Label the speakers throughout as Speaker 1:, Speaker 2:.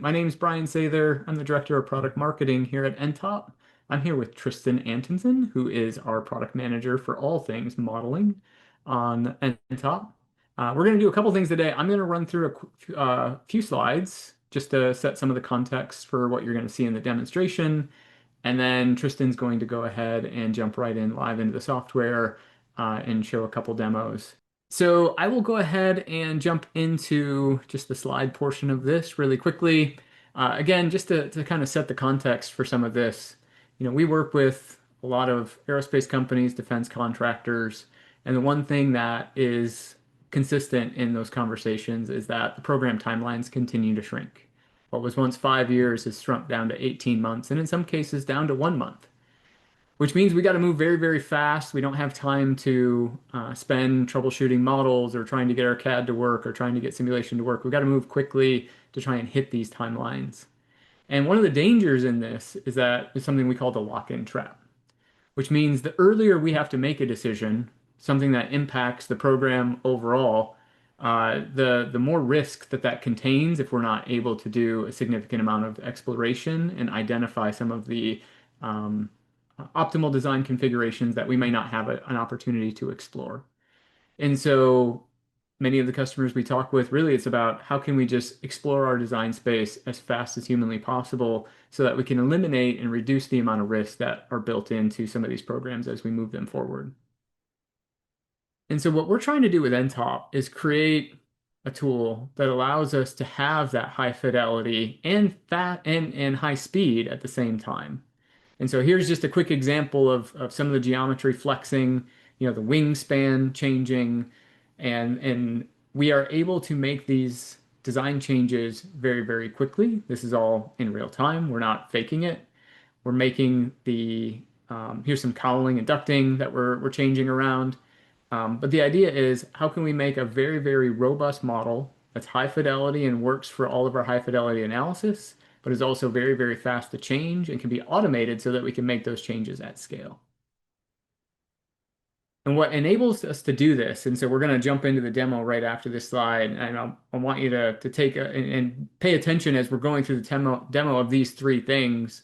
Speaker 1: My name is Brian Sather. I'm the Director of Product Marketing here at nTop. I'm here with Tristan Antonsen, who is our Product Manager for all things modeling on nTop. We're going to do a couple things today. I'm going to run through few slides just to set some of the context for what you're going to see in the demonstration. And then Tristan's going to go ahead and jump right in live into the software and show a couple demos. So I will go ahead and jump into just the slide portion of this really quickly. Again, just to kind of set the context for some of this, we work with a lot of aerospace companies, defense contractors, and the one thing that is consistent in those conversations is that the program timelines continue to shrink. What was once 5 years has shrunk down to 18 months, and in some cases down to 1 month, which means we got to move very, very fast. We don't have time to spend troubleshooting models or trying to get our CAD to work or trying to get simulation to work. We've got to move quickly to try and hit these timelines. And one of the dangers in this is that is something we call the lock-in trap, which means the earlier we have to make a decision, something that impacts the program overall, the more risk that that contains if we're not able to do a significant amount of exploration and identify some of the um, optimal design configurations that we may not have an opportunity to explore. And so many of the customers we talk with, really, it's about how can we just explore our design space as fast as humanly possible so that we can eliminate and reduce the amount of risks that are built into some of these programs as we move them forward. And so what we're trying to do with nTop is create a tool that allows us to have that high fidelity and high speed at the same time. And so here's just a quick example of some of the geometry flexing, the wingspan changing, and we are able to make these design changes very, very quickly. This is all in real time. We're not faking it. We're making here's some cowling and ducting that we're changing around. But the idea is how can we make a very, very robust model that's high fidelity and works for all of our high fidelity analysis, but is also very, very fast to change and can be automated so that we can make those changes at scale. And what enables us to do this, and so we're going to jump into the demo right after this slide, and I want you to take and pay attention as we're going through the demo of these three things.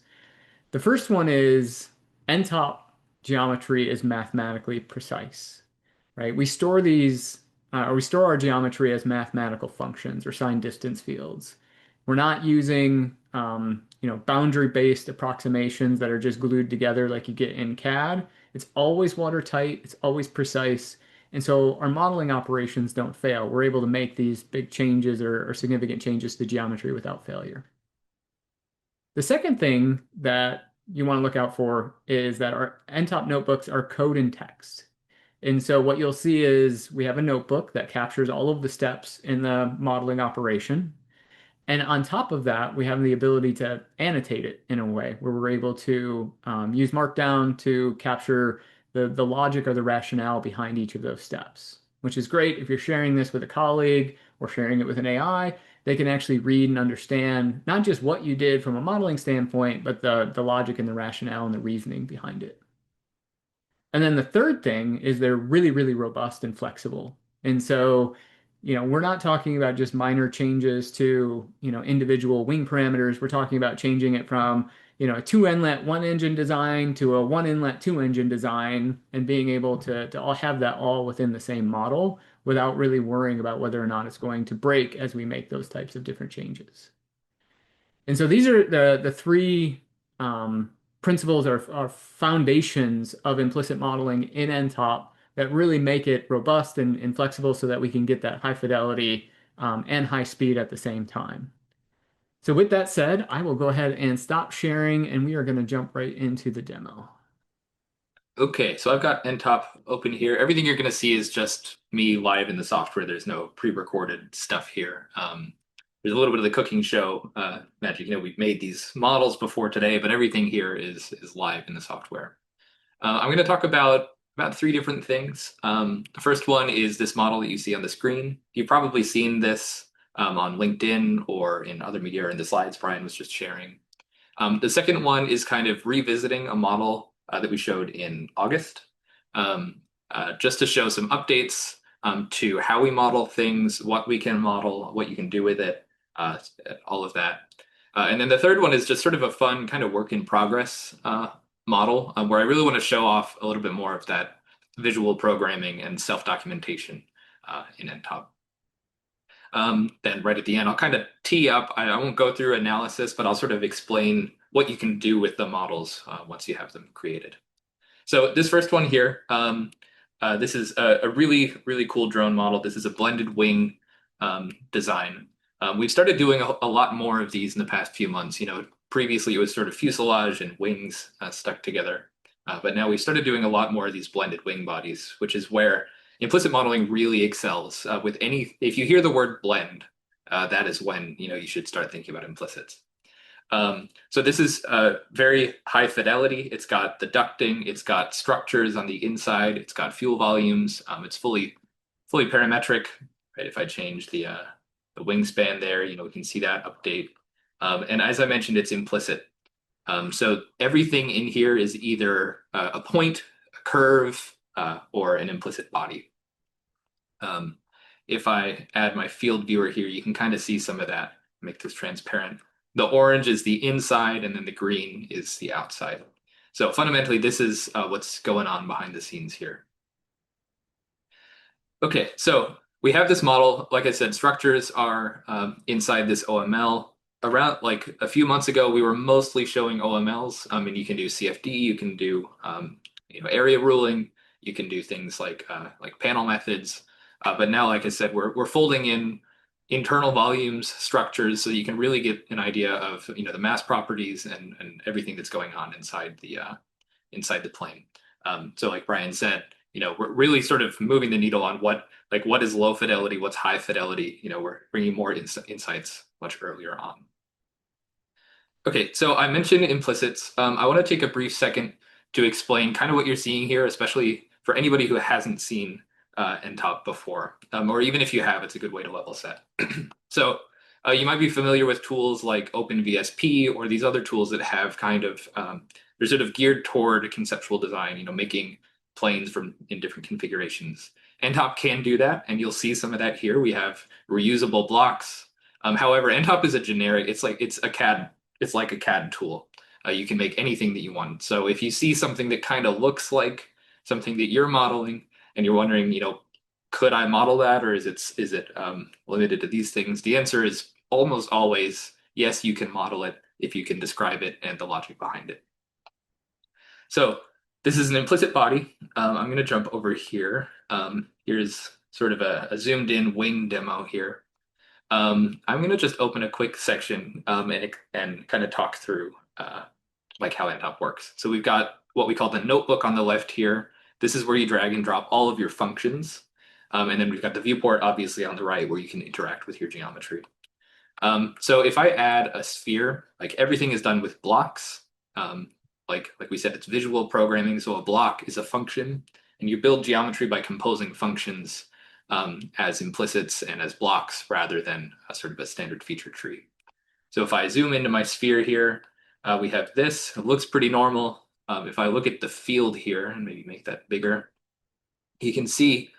Speaker 1: The first one is nTop geometry is mathematically precise, right? We store our geometry as mathematical functions or signed distance fields. We're not using, boundary-based approximations that are just glued together like you get in CAD. It's always watertight, it's always precise, and so our modeling operations don't fail. We're able to make these big changes or significant changes to geometry without failure. The second thing that you want to look out for is that our nTop notebooks are code and text. And so what you'll see is we have a notebook that captures all of the steps in the modeling operation. And on top of that, we have the ability to annotate it in a way where we're able to use Markdown to capture the logic or the rationale behind each of those steps, which is great if you're sharing this with a colleague or sharing it with an AI. They can actually read and understand not just what you did from a modeling standpoint, but the logic and the rationale and the reasoning behind it. And then the third thing is they're really, really robust and flexible. And so, we're not talking about just minor changes to, individual wing parameters. We're talking about changing it from, a two inlet, one engine design to a one inlet, two engine design and being able to all have that all within the same model without really worrying about whether or not it's going to break as we make those types of different changes. And so these are the three principles or foundations of implicit modeling in nTop that really make it robust and flexible so that we can get that high fidelity and high speed at the same time. So with that said, I will go ahead and stop sharing and we are going to jump right into the demo.
Speaker 2: Okay, so I've got nTop open here. Everything you're going to see is just me live in the software. There's no pre-recorded stuff here. There's a little bit of the cooking show magic. We've made these models before today, but everything here is live in the software. I'm going to talk about three different things. The first one is this model that you see on the screen. You've probably seen this on LinkedIn or in other media or in the slides Brian was just sharing. The second one is kind of revisiting a model that we showed in August, just to show some updates to how we model things, what we can model, what you can do with it, all of that. And then the third one is just sort of a fun kind of work in progress model where I really want to show off a little bit more of that visual programming and self-documentation in nTop. Then right at the end, I'll kind of tee up. I won't go through analysis, but I'll sort of explain what you can do with the models once you have them created. So this first one here, this is a really, really cool drone model. This is a blended wing design. We've started doing a lot more of these in the past few months. Previously it was sort of fuselage and wings stuck together. But now we've started doing a lot more of these blended wing bodies, which is where implicit modeling really excels. If you hear the word blend, that is when you should start thinking about implicits. So this is very high fidelity. It's got the ducting, it's got structures on the inside, it's got fuel volumes. It's fully parametric. Right? If I change the wingspan there, we can see that update. And as I mentioned, it's implicit. So everything in here is either a point, a curve, or an implicit body. If I add my field viewer here, you can kind of see some of that, make this transparent. The orange is the inside, and then the green is the outside. So fundamentally, this is what's going on behind the scenes here. Okay, so we have this model. Like I said, structures are inside this OML. Around like a few months ago, we were mostly showing OMLs. And you can do CFD, you can do area ruling, you can do things like panel methods. But now, like I said, we're folding in internal volumes, structures, so you can really get an idea of the mass properties and everything that's going on inside the plane. So like Brian said, we're really sort of moving the needle on what is low fidelity, what's high fidelity. We're bringing more insights much earlier on. Okay, so I mentioned implicits. I want to take a brief second to explain kind of what you're seeing here, especially for anybody who hasn't seen nTop before, or even if you have, it's a good way to level set. So you might be familiar with tools like OpenVSP or these other tools that have they're sort of geared toward conceptual design, making planes in different configurations. nTop can do that, and you'll see some of that here. We have reusable blocks. However, nTop is a generic, it's like a CAD tool. You can make anything that you want. So if you see something that kind of looks like something that you're modeling, and you're wondering, could I model that, or is it limited to these things? The answer is almost always yes, you can model it if you can describe it and the logic behind it. So this is an implicit body. I'm going to jump over here. Here's sort of a zoomed in wing demo here. I'm going to just open a quick section and kind of talk through like how nTop works. So we've got what we call the notebook on the left here. This is where you drag and drop all of your functions. And then we've got the viewport obviously on the right where you can interact with your geometry. So if I add a sphere, like everything is done with blocks. Like we said, it's visual programming. So a block is a function, and you build geometry by composing functions as implicits and as blocks rather than a sort of a standard feature tree. So if I zoom into my sphere here, we have this. It looks pretty normal. If I look at the field here and maybe make that bigger, you can see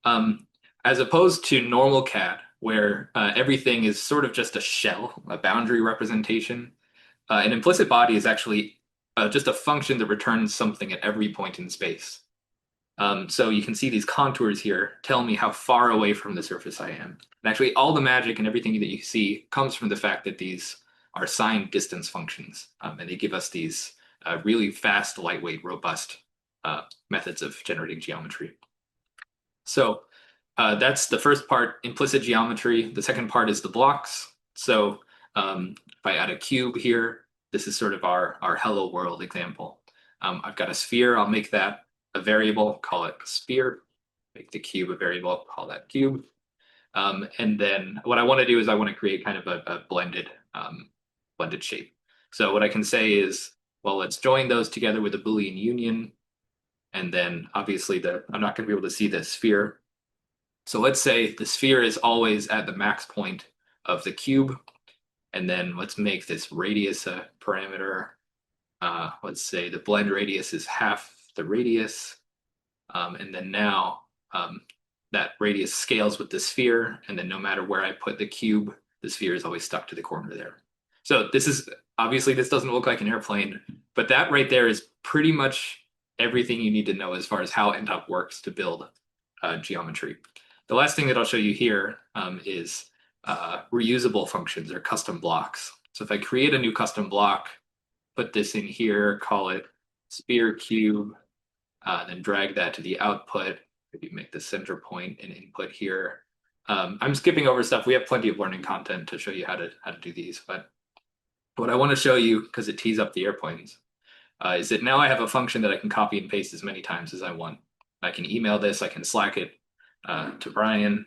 Speaker 2: as opposed to normal CAD, where everything is sort of just a shell, a boundary representation, an implicit body is actually just a function that returns something at every point in space. So you can see these contours here tell me how far away from the surface I am. And actually, all the magic and everything that you see comes from the fact that these are signed distance functions, and they give us these really fast, lightweight, robust methods of generating geometry. So that's the first part, implicit geometry. The second part is the blocks. So if I add a cube here, this is sort of our hello world example. I've got a sphere. I'll make that a variable, call it sphere. Make the cube a variable, call that cube. And then what I want to do is I want to create kind of a blended shape. So what I can say is, well, let's join those together with a Boolean union. And then obviously I'm not going to be able to see the sphere. So let's say the sphere is always at the max point of the cube. And then let's make this radius a parameter. Let's say the blend radius is half the radius. And then now that radius scales with the sphere. And then no matter where I put the cube, the sphere is always stuck to the corner there. So this is obviously this doesn't look like an airplane, but that right there is pretty much everything you need to know as far as how nTop works to build geometry. The last thing that I'll show you here is reusable functions or custom blocks. So if I create a new custom block, put this in here, call it sphere cube, then drag that to the output. Maybe make the center point and input here. I'm skipping over stuff. We have plenty of learning content to show you how to do these, but what I want to show you, because it tees up the airplanes, is that now I have a function that I can copy and paste as many times as I want. I can email this, I can Slack it to Brian,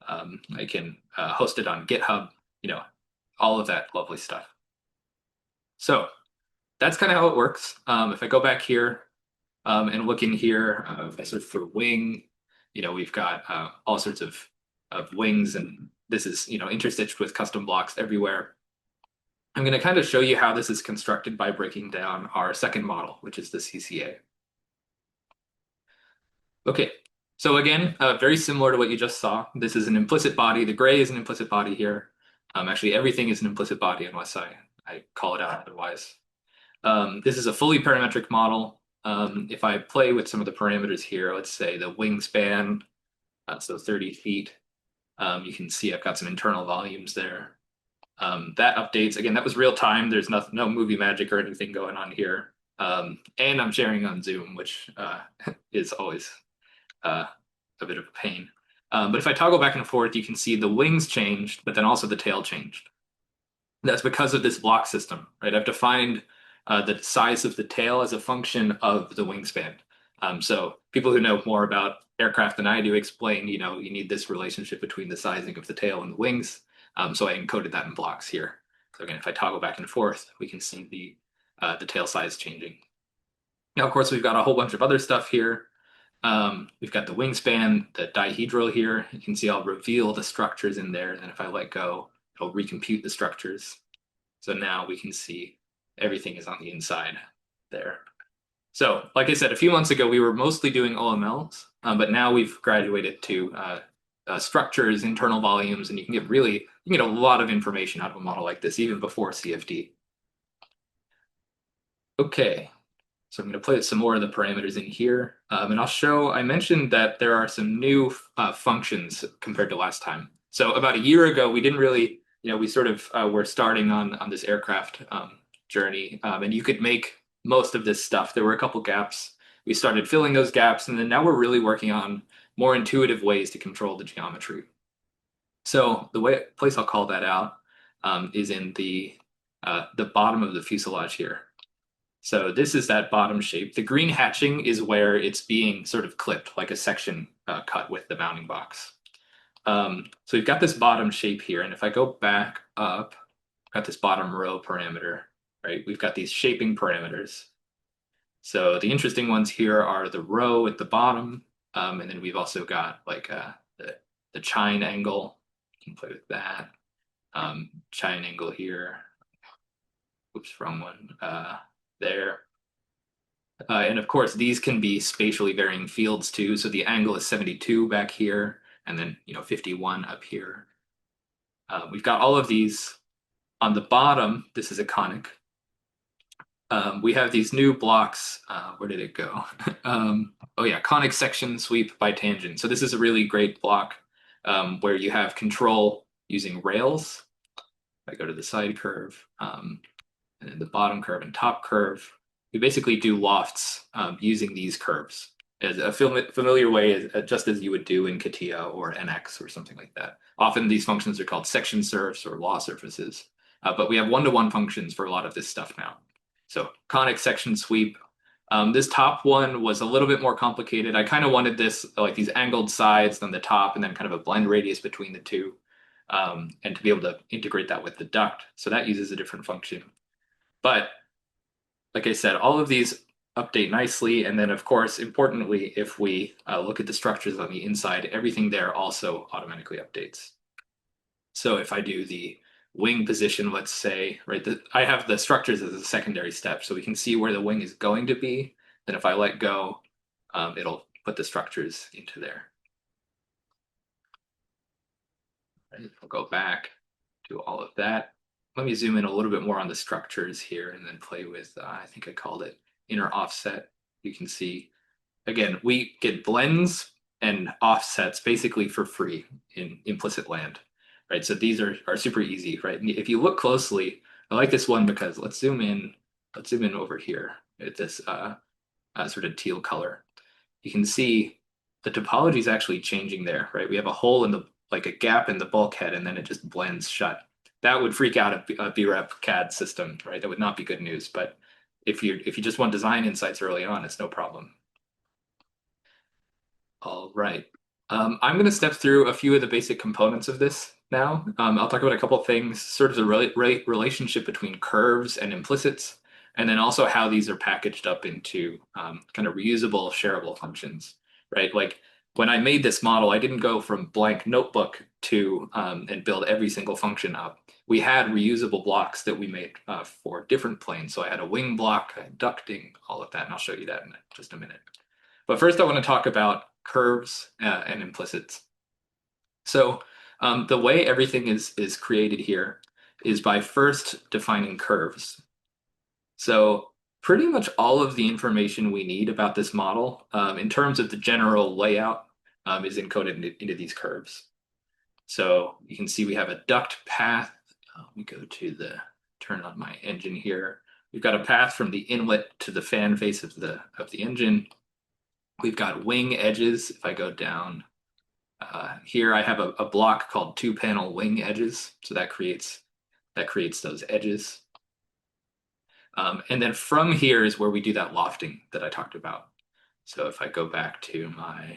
Speaker 2: I can host it on GitHub, you know, all of that lovely stuff. So that's kind of how it works. If I go back here and look in here, if I search for wing, we've got all sorts of wings, and this is, interstitched with custom blocks everywhere. I'm going to kind of show you how this is constructed by breaking down our second model, which is the CCA. Okay, so again, very similar to what you just saw. This is an implicit body. The gray is an implicit body here. Actually, everything is an implicit body unless I call it out otherwise. This is a fully parametric model. If I play with some of the parameters here, let's say the wingspan, so 30 feet, you can see I've got some internal volumes there. That updates. Again, that was real time. There's no movie magic or anything going on here. And I'm sharing on Zoom, which is always a bit of a pain. But if I toggle back and forth, you can see the wings changed, but then also the tail changed. That's because of this block system, right? I've defined the size of the tail as a function of the wingspan. So people who know more about aircraft than I do explain, you need this relationship between the sizing of the tail and the wings. So I encoded that in blocks here. So again, if I toggle back and forth, we can see the tail size changing. Now, of course, we've got a whole bunch of other stuff here. We've got the wingspan, the dihedral here. You can see I'll reveal the structures in there. And then if I let go, it'll recompute the structures. So now we can see everything is on the inside there. So, like I said, a few months ago, we were mostly doing OMLs, but now we've graduated to structures, internal volumes, and you can get a lot of information out of a model like this, even before CFD. Okay, so I'm going to play some more of the parameters in here, and I mentioned that there are some new functions compared to last time. So about a year ago, we didn't really, we sort of were starting on this aircraft journey, and you could make most of this stuff. There were a couple gaps. We started filling those gaps, and then now we're really working on more intuitive ways to control the geometry. So the place I'll call that out is in the bottom of the fuselage here. So this is that bottom shape. The green hatching is where it's being sort of clipped, like a section cut with the mounting box. So we've got this bottom shape here, and if I go back up, I've got this bottom row parameter, right? We've got these shaping parameters. So the interesting ones here are the row at the bottom, and then we've also got like the chine angle. You can play with that. Chine angle here. Oops, wrong one. There. And of course, these can be spatially varying fields too. So the angle is 72 back here, and then 51 up here. We've got all of these on the bottom. This is a conic. We have these new blocks. Where did it go? Oh yeah, conic section sweep by tangent. So this is a really great block where you have control using rails. If I go to the side curve, and then the bottom curve and top curve, we basically do lofts using these curves as a familiar way, just as you would do in CATIA or NX or something like that. Often these functions are called section surfs or law surfaces, but we have one-to-one functions for a lot of this stuff now. So conic section sweep. This top one was a little bit more complicated. I kind of wanted this, like these angled sides on the top and then kind of a blend radius between the two, and to be able to integrate that with the duct. So that uses a different function. But like I said, all of these update nicely. And then, of course, importantly, if we look at the structures on the inside, everything there also automatically updates. So if I do the wing position, let's say, right, I have the structures as a secondary step, so we can see where the wing is going to be. Then if I let go, it'll put the structures into there. Right, I'll go back to all of that. let me zoom in a little bit more on the structures here and then play with, I think I called it inner offset. You can see, again, we get blends and offsets basically for free in implicit land, right? So these are super easy, right? And if you look closely, I like this one because let's zoom in over here at this sort of teal color. You can see the topology is actually changing there, right? We have a hole in the, like a gap in the bulkhead, and then it just blends shut. That would freak out a BREP CAD system, right? That would not be good news. But if you just want design insights early on, it's no problem. All right. I'm going to step through a few of the basic components of this now. I'll talk about a couple of things, sort of the relationship between curves and implicits, and then also how these are packaged up into kind of reusable, shareable functions, right? Like when I made this model, I didn't go from blank notebook to and build every single function up. We had reusable blocks that we made for different planes. So I had a wing block, I had ducting, all of that, and I'll show you that in just a minute. But first, I want to talk about curves and implicits. So the way everything is created here is by first defining curves. So pretty much all of the information we need about this model in terms of the general layout is encoded into these curves. So you can see we have a duct path. Let me go to turn on my engine here. We've got a path from the inlet to the fan face of the engine. We've got wing edges. If I go down here, I have a block called two panel wing edges. So that creates those edges. And then from here is where we do that lofting that I talked about. So if I go back to my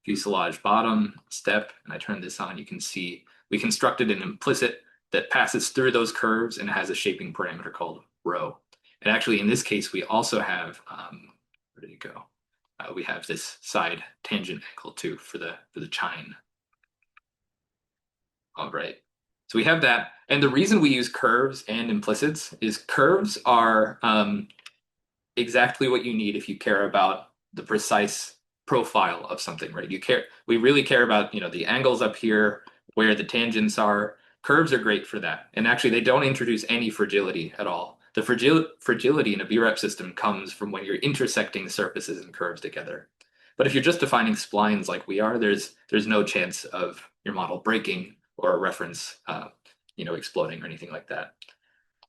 Speaker 2: fuselage bottom step and I turn this on, you can see we constructed an implicit that passes through those curves and has a shaping parameter called rho. And actually, in this case, we also have, where did it go? We have this side tangent angle too for the chine. All right. So we have that. And the reason we use curves and implicits is curves are exactly what you need if you care about the precise profile of something, right? We really care about, the angles up here, where the tangents are. Curves are great for that. And actually, they don't introduce any fragility at all. The fragility in a BREP system comes from when you're intersecting surfaces and curves together. But if you're just defining splines like we are, there's no chance of your model breaking or a reference, exploding or anything like that.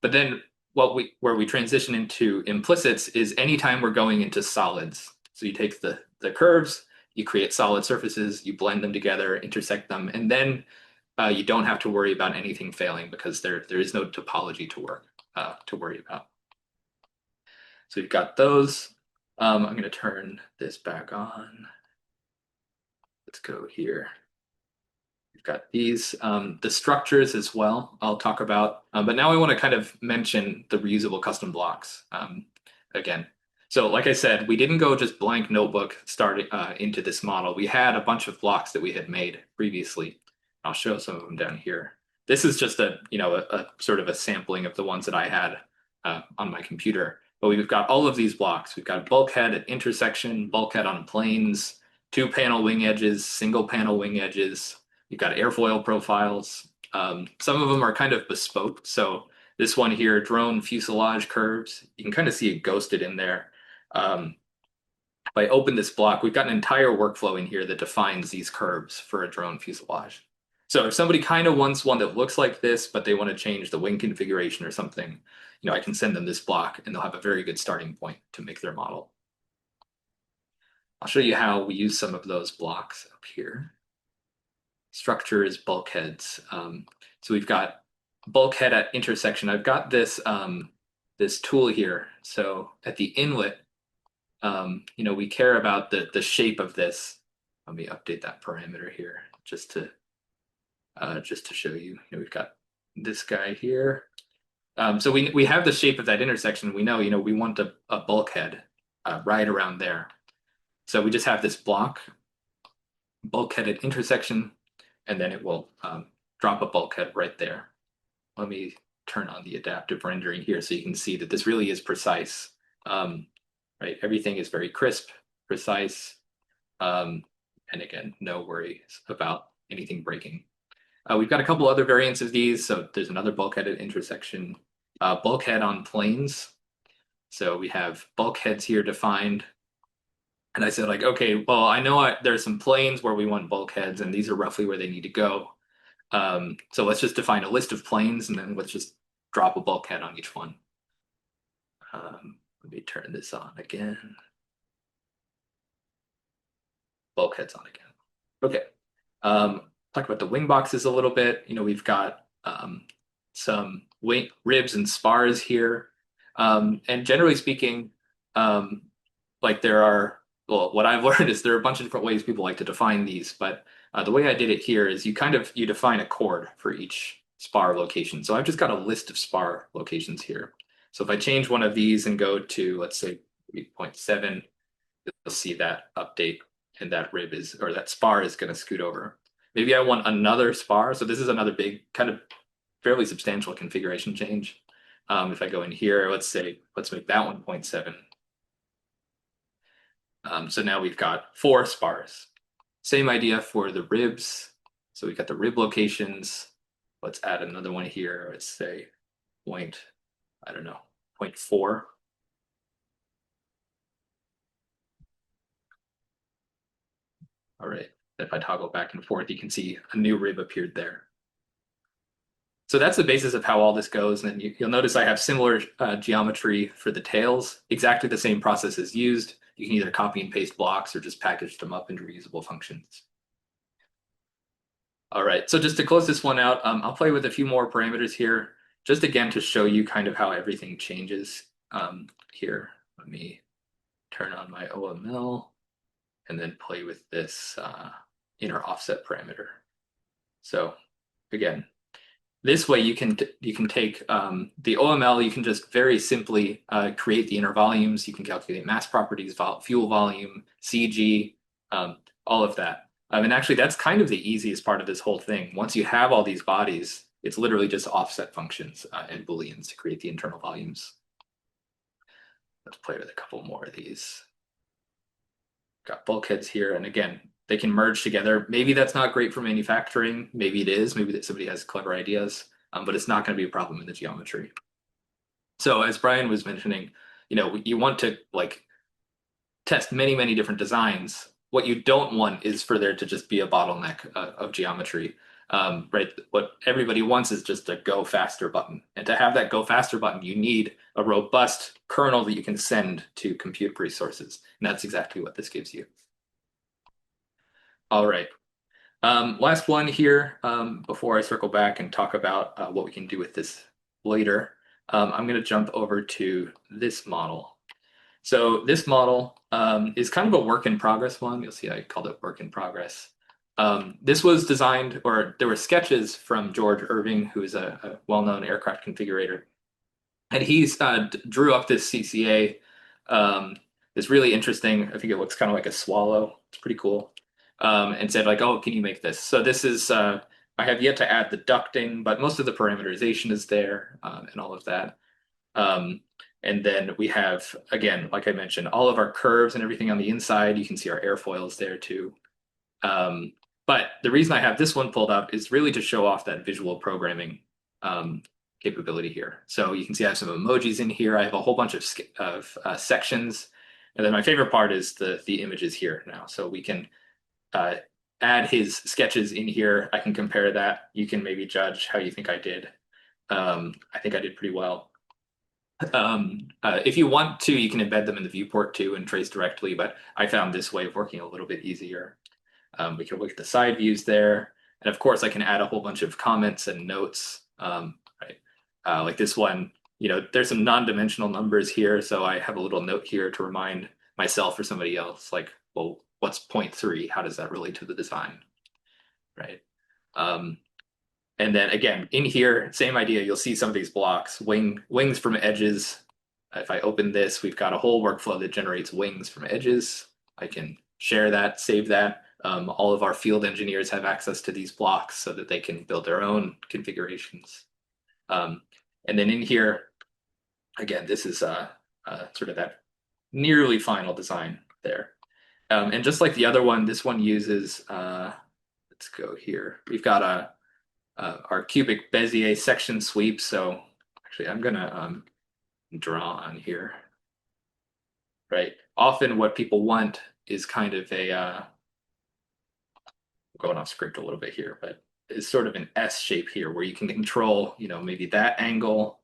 Speaker 2: But then where we transition into implicits is anytime we're going into solids. So you take the curves, you create solid surfaces, you blend them together, intersect them, and then you don't have to worry about anything failing because there is no topology to worry about. So you've got those. I'm going to turn this back on. Let's go here. We've got these, the structures as well, I'll talk about. But now I want to kind of mention the reusable custom blocks again. So like I said, we didn't go just blank notebook starting into this model. We had a bunch of blocks that we had made previously. I'll show some of them down here. This is just a sort of a sampling of the ones that I had on my computer. But we've got all of these blocks. We've got bulkhead at intersection, bulkhead on planes, two panel wing edges, single panel wing edges. You've got airfoil profiles. Some of them are kind of bespoke. So this one here, drone fuselage curves, you can kind of see it ghosted in there. If I open this block, we've got an entire workflow in here that defines these curves for a drone fuselage. So if somebody kind of wants one that looks like this, but they want to change the wing configuration or something, I can send them this block and they'll have a very good starting point to make their model. I'll show you how we use some of those blocks up here. Structure is bulkheads. So we've got bulkhead at intersection. I've got this this tool here. So at the inlet, we care about the shape of this. Let me update that parameter here just to show you. We've got this guy here. So we have the shape of that intersection. We know, we want a bulkhead right around there. So we just have this block, bulkhead at intersection, and then it will drop a bulkhead right there. Let me turn on the adaptive rendering here so you can see that this really is precise. Right, everything is very crisp, precise, and again, no worries about anything breaking. We've got a couple other variants of these. So there's another bulkhead at intersection, bulkhead on planes. So we have bulkheads here defined. And I said like, okay, well, I know there's some planes where we want bulkheads, and these are roughly where they need to go. So let's just define a list of planes, and then let's just drop a bulkhead on each one. Let me turn this on again. Bulkheads on again. Okay. Talk about the wing boxes a little bit. We've got some wing ribs and spars here. And generally speaking, um, like there are, well, what I've learned is there are a bunch of different ways people like to define these, but the way I did it here is you define a chord for each spar location. So I've just got a list of spar locations here. So if I change one of these and go to, let's say, 3.7, you'll see that update, and that rib is, or that spar is going to scoot over. Maybe I want another spar. So this is another big, kind of fairly substantial configuration change. If I go in here, let's make that 1.7. So now we've got 4 spars. Same idea for the ribs. So we've got the rib locations. Let's add another one here. Let's say point, I don't know, 0.4. All right. If I toggle back and forth, you can see a new rib appeared there. So that's the basis of how all this goes. And then you'll notice I have similar geometry for the tails. Exactly the same process is used. You can either copy and paste blocks or just package them up into reusable functions. All right, so just to close this one out, I'll play with a few more parameters here, just again to show you kind of how everything changes. Here, let me turn on my OML and then play with this inner offset parameter. So again, this way you can take the OML, you can just very simply create the inner volumes. You can calculate mass properties, fuel volume, CG, all of that. And actually, that's kind of the easiest part of this whole thing. Once you have all these bodies, it's literally just offset functions and Booleans to create the internal volumes. Let's play with a couple more of these. Got bulkheads here, and again, they can merge together. Maybe that's not great for manufacturing. Maybe it is. Maybe that somebody has clever ideas, but it's not going to be a problem in the geometry. So as Brian was mentioning, you want to like test many, many different designs. What you don't want is for there to just be a bottleneck of geometry. Right? What everybody wants is just a go faster button. And to have that go faster button, you need a robust kernel that you can send to compute resources. And that's exactly what this gives you. All right. Last one here before I circle back and talk about what we can do with this later. I'm going to jump over to this model. So this model is kind of a work in progress one. You'll see I called it work in progress. This was designed, or there were sketches from George Irving, who is a well-known aircraft configurator. And he's drew up this CCA. It's really interesting. I think it looks kind of like a swallow. It's pretty cool. And said like, oh, can you make this? So this is, I have yet to add the ducting, but most of the parameterization is there and all of that. And then we have, again, like I mentioned, all of our curves and everything on the inside. You can see our airfoils there too. But the reason I have this one pulled up is really to show off that visual programming capability here. So you can see I have some emojis in here. I have a whole bunch of sections. And then my favorite part is the images here now. So we can add his sketches in here. I can compare that. You can maybe judge how you think I did. I think I did pretty well. If you want to, you can embed them in the viewport too and trace directly, but I found this way of working a little bit easier. We can look at the side views there. And of course, I can add a whole bunch of comments and notes, right? Like this one, there's some non-dimensional numbers here. So I have a little note here to remind myself or somebody else, like, well, what's 0.3? How does that relate to the design, right? And then again, in here, same idea. You'll see some of these blocks, wings from edges. If I open this, we've got a whole workflow that generates wings from edges. I can share that, save that. All of our field engineers have access to these blocks so that they can build their own configurations. And then in here, again, this is sort of that nearly final design there. And just like the other one, this one uses, let's go here. We've got our cubic Bezier section sweep. So actually, I'm gonna draw on here, right? Often what people want is kind of a going off script a little bit here, but is sort of an S shape here where you can control, maybe that angle,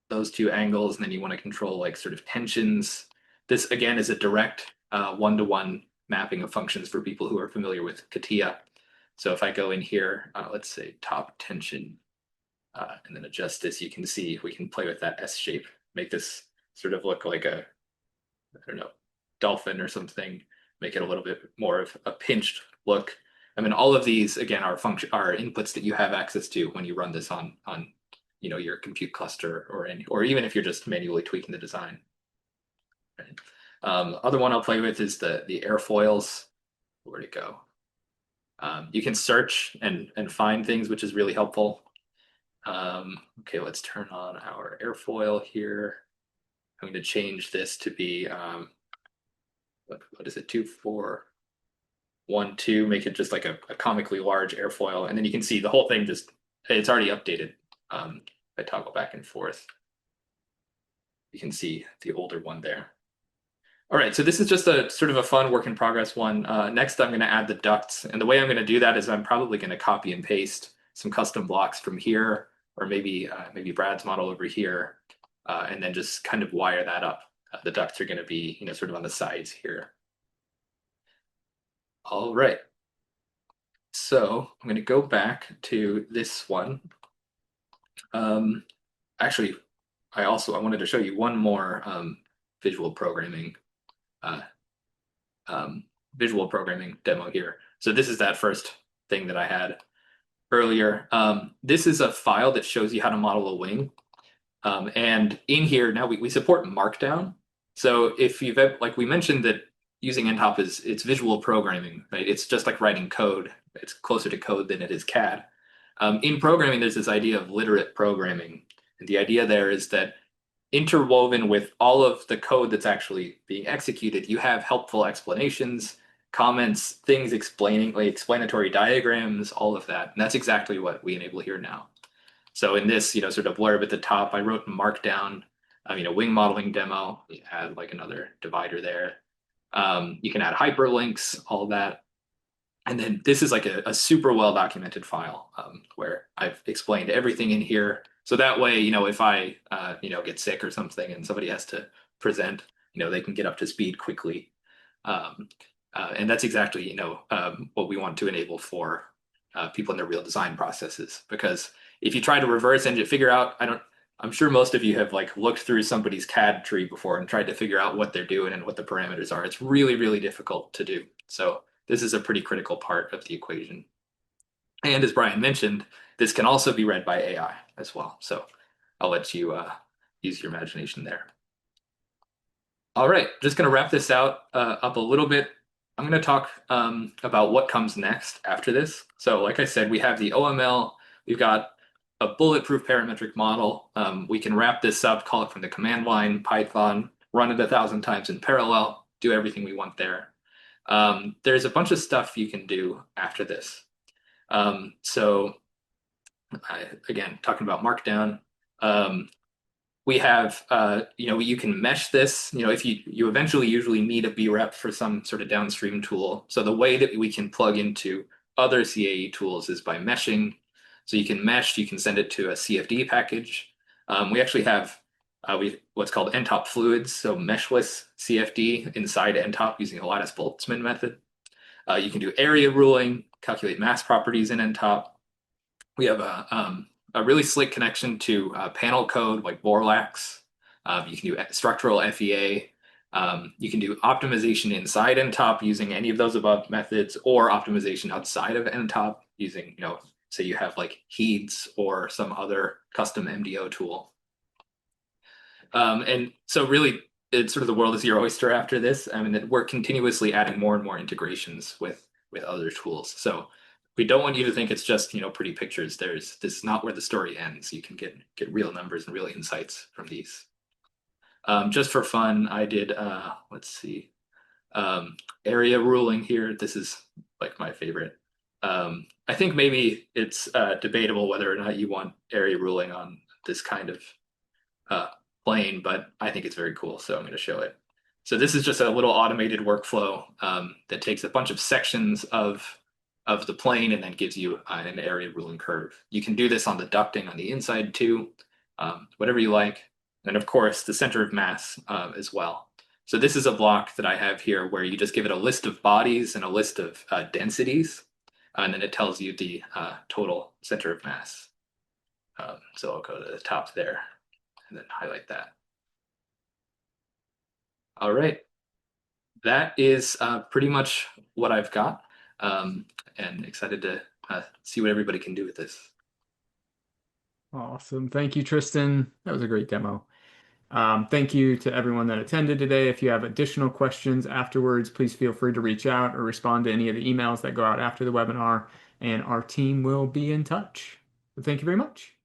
Speaker 2: those two angles, and then you want to control like sort of tensions. This again is a direct one-to-one mapping of functions for people who are familiar with CATIA. So if I go in here, let's say top tension, and then adjust this, you can see we can play with that S shape, make this sort of look like I don't know, dolphin or something, make it a little bit more of a pinched look. I mean, all of these again are inputs that you have access to when you run this on your compute cluster or even if you're just manually tweaking the design. Right? Other one I'll play with is the airfoils. Where'd it go? You can search and find things, which is really helpful. Okay, let's turn on our airfoil here. I'm going to change this to be what is it, 2412, make it just like a comically large airfoil. And then you can see the whole thing it's already updated. If I toggle back and forth, you can see the older one there. All right, so this is just a sort of a fun work in progress one. Next, I'm going to add the ducts. And the way I'm going to do that is I'm probably going to copy and paste some custom blocks from here, or maybe Brad's model over here, and then just kind of wire that up. The ducts are going to be, sort of on the sides here. All right. So I'm going to go back to this one. Actually, I wanted to show you one more visual programming uh, visual programming demo here. So this is that first thing that I had earlier. This is a file that shows you how to model a wing. And in here now we support Markdown. So if you've like we mentioned that using nTop it's visual programming, right? It's just like writing code. It's closer to code than it is CAD. In programming, there's this idea of literate programming. And the idea there is that interwoven with all of the code that's actually being executed, you have helpful explanations, comments, things explaining, like explanatory diagrams, all of that. And that's exactly what we enable here now. So in this, sort of blurb at the top, I wrote Markdown, a wing modeling demo. We add like another divider there. You can add hyperlinks, all that. And then this is like a super well documented file where I've explained everything in here. So that way, if I, get sick or something and somebody has to present, they can get up to speed quickly. Um, and that's exactly, what we want to enable for people in their real design processes. Because if you try to reverse engineer, figure out, I'm sure most of you have like looked through somebody's CAD tree before and tried to figure out what they're doing and what the parameters are. It's really, really difficult to do. So this is a pretty critical part of the equation. And as Brian mentioned, this can also be read by AI as well. So I'll let you use your imagination there. All right, just going to wrap this out up a little bit. I'm going to talk about what comes next after this. So like I said, we have the OML, we've got a bulletproof parametric model. We can wrap this up, call it from the command line, Python, run it 1,000 times in parallel, do everything we want there. There's a bunch of stuff you can do after this. So again, talking about Markdown, we have, you can mesh this, if you eventually usually need a brep for some sort of downstream tool. So the way that we can plug into other CAE tools is by meshing. So you can mesh, you can send it to a CFD package. We actually have what's called nTop fluids, so meshless CFD inside nTop using a Lattice-Boltzmann method. You can do area ruling, calculate mass properties in nTop. We have a really slick connection to panel code like Borlax. You can do structural FEA. You can do optimization inside nTop using any of those above methods, or optimization outside of nTop using, say you have like HEEDS or some other custom MDO tool. And so really, it's sort of the world is your oyster after this. I mean, we're continuously adding more and more integrations with other tools. So we don't want you to think it's just, pretty pictures. This is not where the story ends. You can get real numbers and real insights from these. Just for fun, I did, let's see, area ruling here. This is like my favorite. I think maybe it's debatable whether or not you want area ruling on this kind of uh, plane, but I think it's very cool, so I'm going to show it. So this is just a little automated workflow that takes a bunch of sections of the plane and then gives you an area ruling curve. You can do this on the ducting on the inside too, whatever you like. And of course, the center of mass as well. So this is a block that I have here where you just give it a list of bodies and a list of densities, and then it tells you the total center of mass. So I'll go to the top there and then highlight that. All right, that is pretty much what I've got, um, and excited to see what everybody can do with this.
Speaker 1: Awesome. Thank you, Tristan. That was a great demo. Thank you to everyone that attended today. If you have additional questions afterwards, please feel free to reach out or respond to any of the emails that go out after the webinar, and our team will be in touch. Thank you very much.